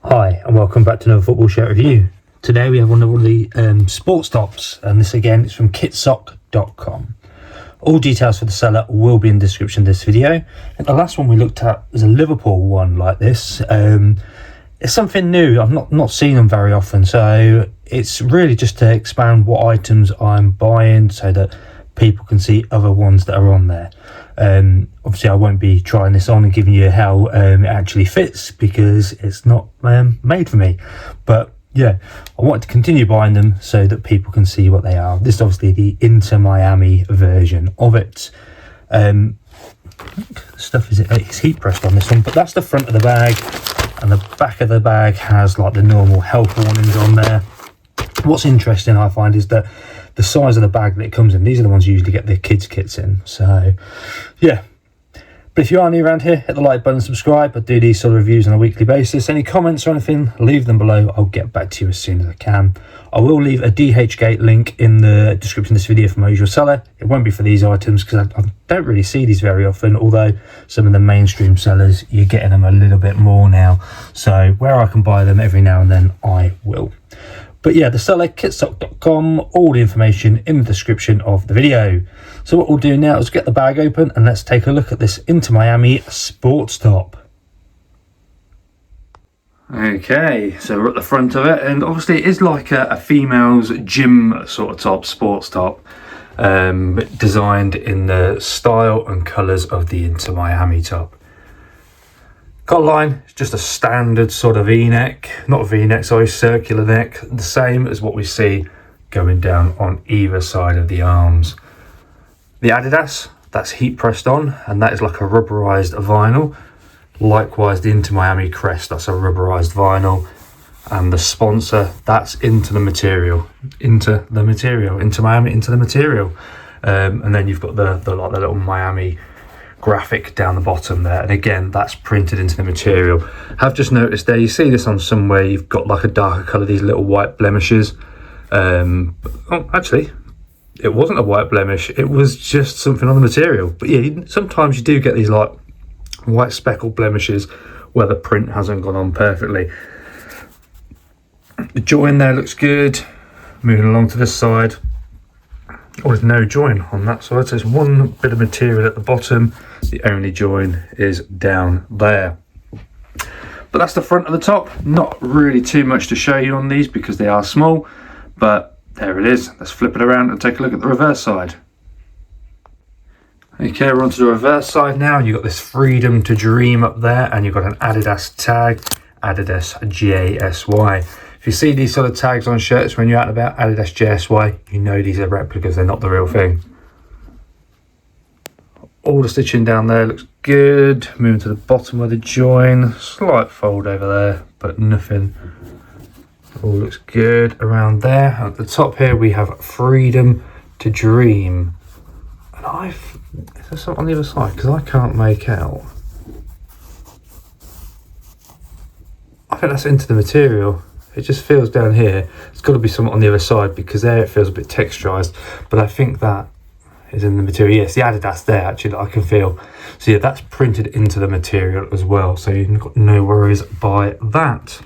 Hi and welcome back to another football shirt review. Today we have one of the sports tops, and this again is from kitsock.com. All details for the seller will be in the description of this video. And the last one we looked at was a Liverpool one like this. It's something new. I've not seen them very often, so it's really just to expand what items I'm buying so that people can see other ones that are on there. Obviously I won't be trying this on and giving you how it actually fits because it's not made for me, but yeah, I want to continue buying them so that people can see what they are. This is obviously the Inter Miami version of it. Stuff it's heat pressed on this one, but that's the front of the bag, and the back of the bag has like the normal health warnings on there. What's interesting I find is that the size of the bag that it comes in, these are the ones you usually get the kids kits in, so yeah. But if you are new around here, hit the like button, subscribe. I do these sort of reviews on a weekly basis. Any comments or anything, leave them below. I'll get back to you as soon as I can. I will leave a DHgate link in the description of this video for my usual seller. It won't be for these items because I don't really see these very often, although some of the mainstream sellers, you're getting them a little bit more now. So where I can buy them every now and then, I will. But yeah, the seller, kitsock.com, all the information in the description of the video. So what we'll do now is get the bag open and let's take a look at this Inter Miami sports top. Okay, so we're at the front of it, and obviously it is like a female's gym sort of top, sports top, designed in the style and colours of the Inter Miami top. Collarline is just a standard sort of V-neck, not V-neck, sorry, circular neck, the same as what we see going down on either side of the arms. The Adidas, that's heat pressed on, and that is like a rubberized vinyl. Likewise, the Inter Miami crest, that's a rubberized vinyl. And the sponsor, that's Inter Miami, Inter the material. And then you've got the little Miami graphic down the bottom there, and again that's printed into the material. I've just noticed there, you see this on somewhere, you've got like a darker colour, these little white blemishes. Actually it wasn't a white blemish, it was just something on the material. But yeah, sometimes you do get these like white speckled blemishes where the print hasn't gone on perfectly. The join there looks good. Moving along to this side, oh, there's no join on that side, so there's one bit of material at the bottom. The only join is down there. But that's the front of the top. Not really too much to show you on these because they are small, but there it is. Let's flip it around and take a look at the reverse side. Okay, we're onto the reverse side now. You've got this Freedom to Dream up there, and you've got an Adidas tag, Adidas JSY. If you see these sort of tags on shirts when you're out and about, Adidas JSY, you know these are replicas, they're not the real thing. All the stitching down there looks good. Moving to the bottom of the join, slight fold over there, but nothing. All looks good around there. At the top here we have Freedom to Dream. And is there something on the other side? Because I can't make out. I think that's into the material. It just feels down here. It's got to be something on the other side because there it feels a bit texturized, but I think that is in the material. Yes, the Adidas there actually that I can feel. So yeah, that's printed into the material as well, so you've got no worries by that.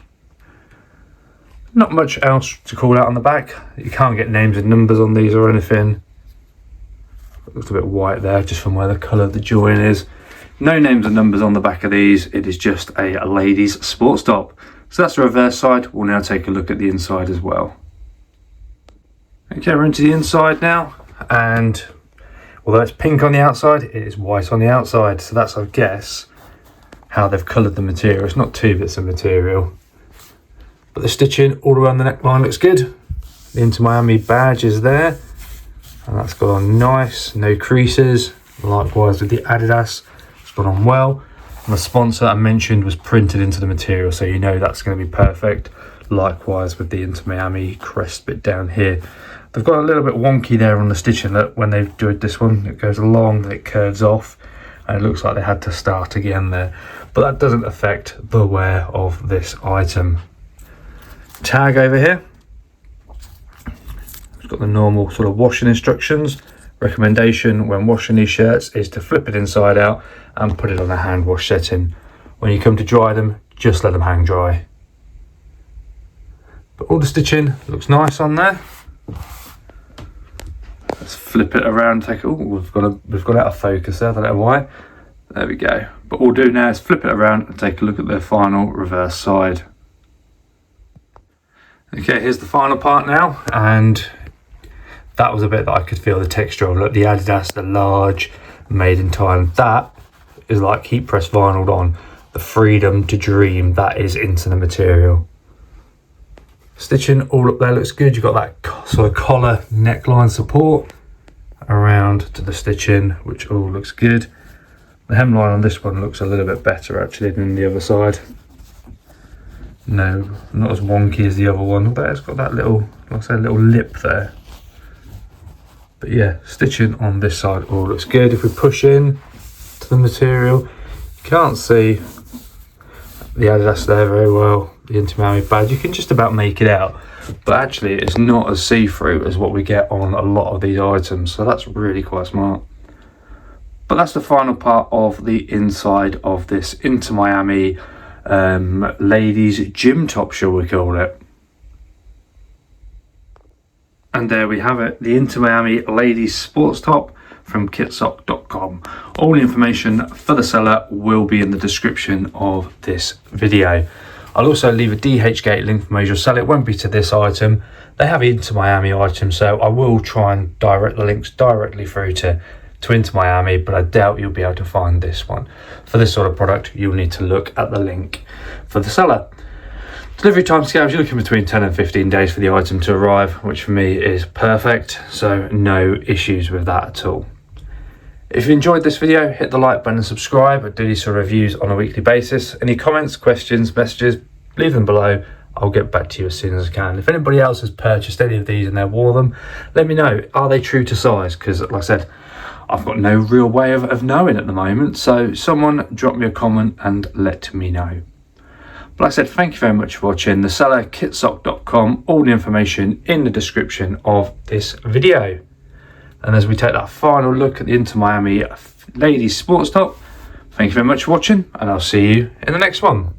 Not much else to call out on the back. You can't get names and numbers on these or anything. It looks a bit white there just from where the colour of the join is. No names and numbers on the back of these. It is just a ladies sports top. So that's the reverse side. We'll now take a look at the inside as well. Okay, we're into the inside now, and although it's pink on the outside, it is white on the outside. So that's, I guess, how they've coloured the material. It's not two bits of material. But the stitching all around the neckline looks good. The Inter Miami badge is there, and that's got on nice, no creases. Likewise with the Adidas, it's got on well. And the sponsor I mentioned was printed into the material, so you know that's going to be perfect. Likewise with the Inter Miami crest bit down here. They've got a little bit wonky there on the stitching. Look, when they've done this one, it goes along, then it curves off, and it looks like they had to start again there. But that doesn't affect the wear of this item. Tag over here. It's got the normal sort of washing instructions. Recommendation when washing these shirts is to flip it inside out and put it on a hand wash setting. When you come to dry them, just let them hang dry. But all the stitching looks nice on there. Let's flip it around, take it. Oh, we've got out of focus there, I don't know why. There we go. But all we'll do now is flip it around and take a look at the final reverse side. Okay, here's the final part now, and that was a bit that I could feel the texture of. Look, the Adidas, the large, made in Thailand. That is like heat press vinyl on. The freedom to dream, that is into the material. Stitching all up there looks good. You've got that sort of collar neckline support around to the stitching, which all looks good. The hemline on this one looks a little bit better actually than the other side. No, not as wonky as the other one, although it's got that little, like I say, little lip there. But yeah, stitching on this side all looks good. If we push in to the material, you can't see the Adidas there very well, the Inter Miami badge. You can just about make it out, but actually it's not as see-through as what we get on a lot of these items, so that's really quite smart. But that's the final part of the inside of this Inter Miami ladies gym top, shall we call it. And there we have it, the Inter Miami ladies sports top from kitsock.com. All the information for the seller will be in the description of this video. I'll also leave a DHgate link for where you'll sell. It won't be to this item. They have Inter Miami items, so I will try and direct the links directly through to Inter Miami, but I doubt you'll be able to find this one. For this sort of product, you'll need to look at the link for the seller. Delivery time scales, you're looking between 10 and 15 days for the item to arrive, which for me is perfect, so no issues with that at all. If you enjoyed this video, hit the like button and subscribe. I do these sort of reviews on a weekly basis. Any comments, questions, messages, leave them below. I'll get back to you as soon as I can. If anybody else has purchased any of these and they wore them, let me know. Are they true to size? Because like I said, I've got no real way of knowing at the moment. So someone drop me a comment and let me know. But like I said, thank you very much for watching. The seller, kitsock.com. All the information in the description of this video. And as we take that final look at the Inter Miami ladies sports top, thank you very much for watching, and I'll see you in the next one.